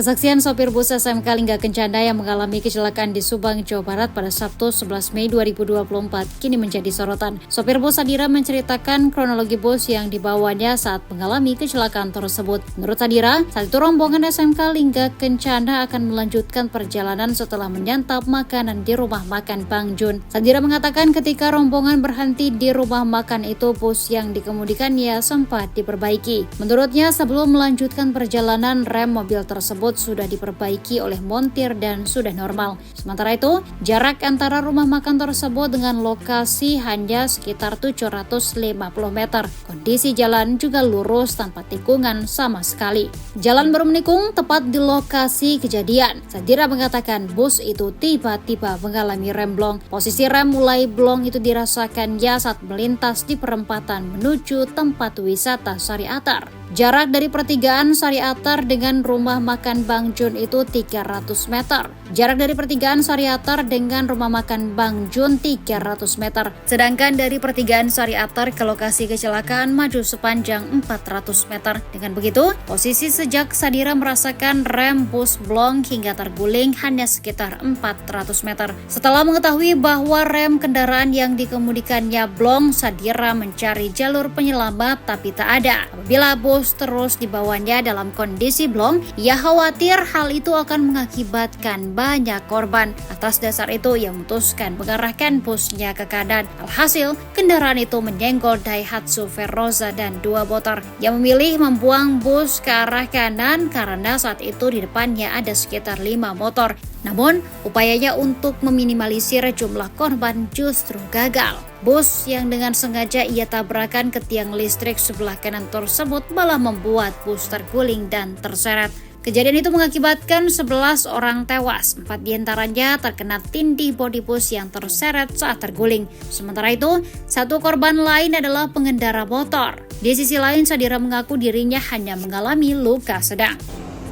Kesaksian sopir bus SMK Lingga Kencana yang mengalami kecelakaan di Subang, Jawa Barat pada Sabtu 11 Mei 2024 kini menjadi sorotan. Sopir bus Sadira menceritakan kronologi bus yang dibawanya saat mengalami kecelakaan tersebut. Menurut Sadira, saat itu rombongan SMK Lingga Kencana akan melanjutkan perjalanan setelah menyantap makanan di rumah makan Bang Jun. Sadira mengatakan ketika rombongan berhenti di rumah makan itu, bus yang dikemudikannya sempat diperbaiki. Menurutnya, sebelum melanjutkan perjalanan, rem mobil tersebut sudah diperbaiki oleh montir dan sudah normal. Sementara itu, jarak antara rumah makan tersebut dengan lokasi hanya sekitar 750 meter. Kondisi jalan juga lurus tanpa tikungan sama sekali. Jalan baru menikung tepat di lokasi kejadian. Sadira mengatakan bus itu tiba-tiba mengalami rem blong. Posisi rem mulai blong itu dirasakannya saat melintas di perempatan menuju tempat wisata Sari Atar. Jarak dari pertigaan Sari Atar dengan rumah makan Bang Jun itu 300 meter. Jarak dari pertigaan Sari Atar dengan rumah makan Bang Jun 300 meter. Sedangkan dari pertigaan Sari Atar ke lokasi kecelakaan maju sepanjang 400 meter. Dengan begitu, posisi sejak Sadira merasakan rem bus blong hingga terguling hanya sekitar 400 meter. Setelah mengetahui bahwa rem kendaraan yang dikemudikannya blong, Sadira mencari jalur penyelamat tapi tak ada. Apabila bus terus dibawanya dalam kondisi blong, ia khawatir hal itu akan mengakibatkan banyak korban. Atas dasar itu, ia memutuskan mengarahkan busnya ke kanan. Alhasil, kendaraan itu menyenggol Daihatsu Veroza dan dua motor. Ia memilih membuang bus ke arah kanan karena saat itu di depannya ada sekitar 5 motor. Namun, upayanya untuk meminimalisir jumlah korban justru gagal. Bus yang dengan sengaja ia tabrakan ke tiang listrik sebelah kanan tersebut malah membuat bus terguling dan terseret. Kejadian itu mengakibatkan 11 orang tewas, 4 diantaranya terkena tindih bodi bus yang terseret saat terguling. Sementara itu, satu korban lain adalah pengendara motor. Di sisi lain, Sadira mengaku dirinya hanya mengalami luka sedang.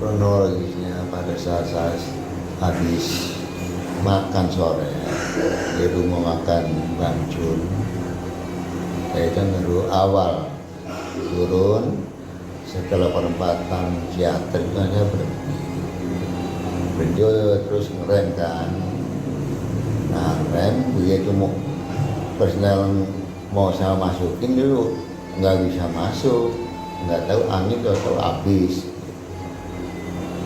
Kronologisnya pada saat saya habis makan sore di rumah makan Bang Jun, saya kan baru awal turun setelah perempatan Ciater itu hanya berhenti terus ngerem kan. Nah rem begitu mau personel mau saya masukin dulu nggak bisa masuk, nggak tahu angin atau habis.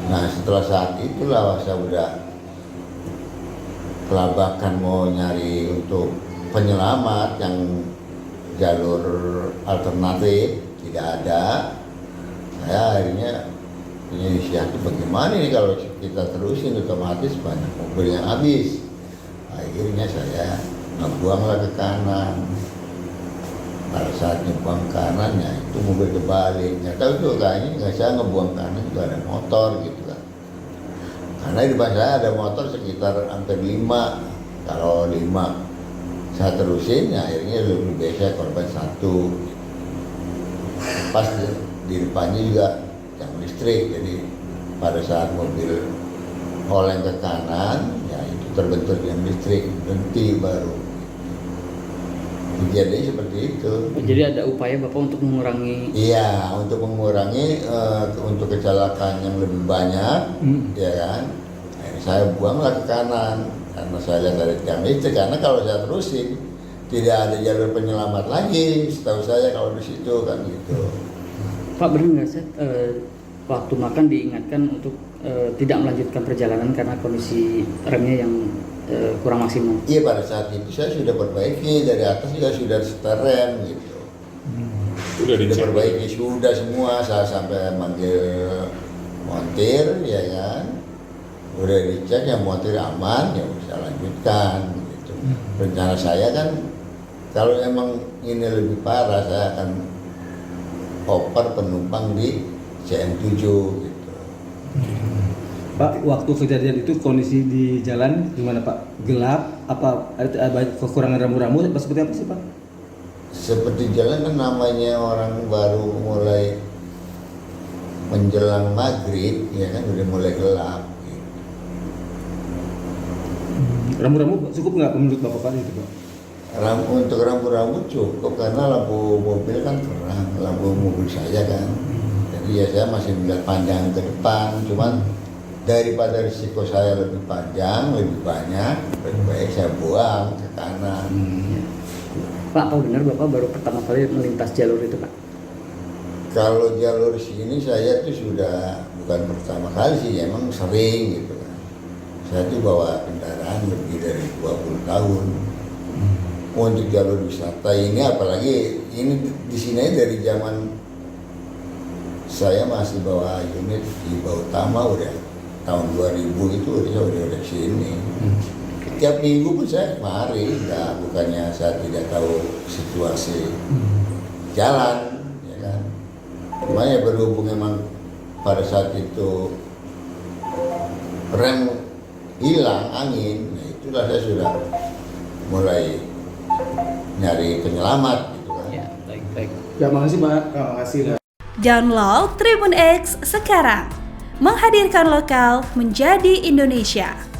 Nah setelah saat itulah saya udah kelabakan mau nyari untuk penyelamat yang jalur alternatif tidak ada. Saya akhirnya punya inisiatif bagaimana ini kalau kita terusin otomatis banyak mobil yang habis. Akhirnya saya ngebuanglah ke kanan. Pada saat ngebuang kanannya itu mobil terbalik. Nggak tahu tuh kayaknya nggak, saya ngebuang kanan juga ada motor gitu kan. Karena di depan saya ada motor sekitar hampir 5. Kalau 5 saya terusin, ya akhirnya lebih biasa korban 1. Pas di depannya juga yang listrik, jadi pada saat mobil oleng ke kanan, ya itu terbentur yang listrik, berhenti baru. Jadi seperti itu. Jadi ada upaya Bapak untuk mengurangi? Iya, untuk mengurangi untuk kecelakaan yang lebih banyak, ya kan. Nah, saya buanglah ke kanan karena saya lihat ada tiang listrik. Karena kalau saya terusin tidak ada jalur penyelamat lagi, setahu saya kalau di situ kan gitu. Pak, benar nggak sih waktu makan diingatkan untuk tidak melanjutkan perjalanan karena kondisi remnya yang kurang maksimal? Iya, pada saat itu saya sudah perbaiki, dari atas juga sudah setel rem gitu. Sudah diperbaiki, sudah semua, saya sampai manggil montir, ya kan. Udah dicek, yang montir aman, ya bisa lanjutkan gitu. Rencana saya kan kalau emang ini lebih parah, saya akan oper penumpang di CM7 gitu. Pak, waktu kejadian itu kondisi di jalan gimana Pak? Gelap? Apa ada kekurangan rambu-rambu? Seperti apa sih Pak? Seperti jalan kan namanya orang baru mulai menjelang maghrib, ya kan udah mulai gelap. Gitu. Rambu-rambu cukup nggak menurut Bapak Pak itu Pak? Untuk rambu-rambu cukup karena lampu mobil kan terang, lampu mobil saya kan. Jadi ya saya masih melihat panjang ke depan, cuman daripada risiko saya lebih panjang, lebih banyak, lebih baik saya buang ke kanan. Pak, apa benar Bapak baru pertama kali melintas jalur itu, Pak? Kalau jalur sini saya tuh sudah bukan pertama kali sih, emang sering gitu kan. Saya tuh bawa kendaraan lebih dari 20 tahun. Untuk jalur wisata ini, apalagi ini di sini dari zaman saya masih bawa unit di Utama, udah tahun 2000 itu udah sini. Tiap minggu pun saya kemari, bukannya saya tidak tahu situasi jalan, ya kan. Cuma ya berhubung memang pada saat itu rem hilang angin, nah itulah saya sudah mulai nyari penyelamat gitu kan. Ya, baik. Ya, makasih Pak. Makasih. Download Tribun X sekarang, menghadirkan lokal menjadi Indonesia.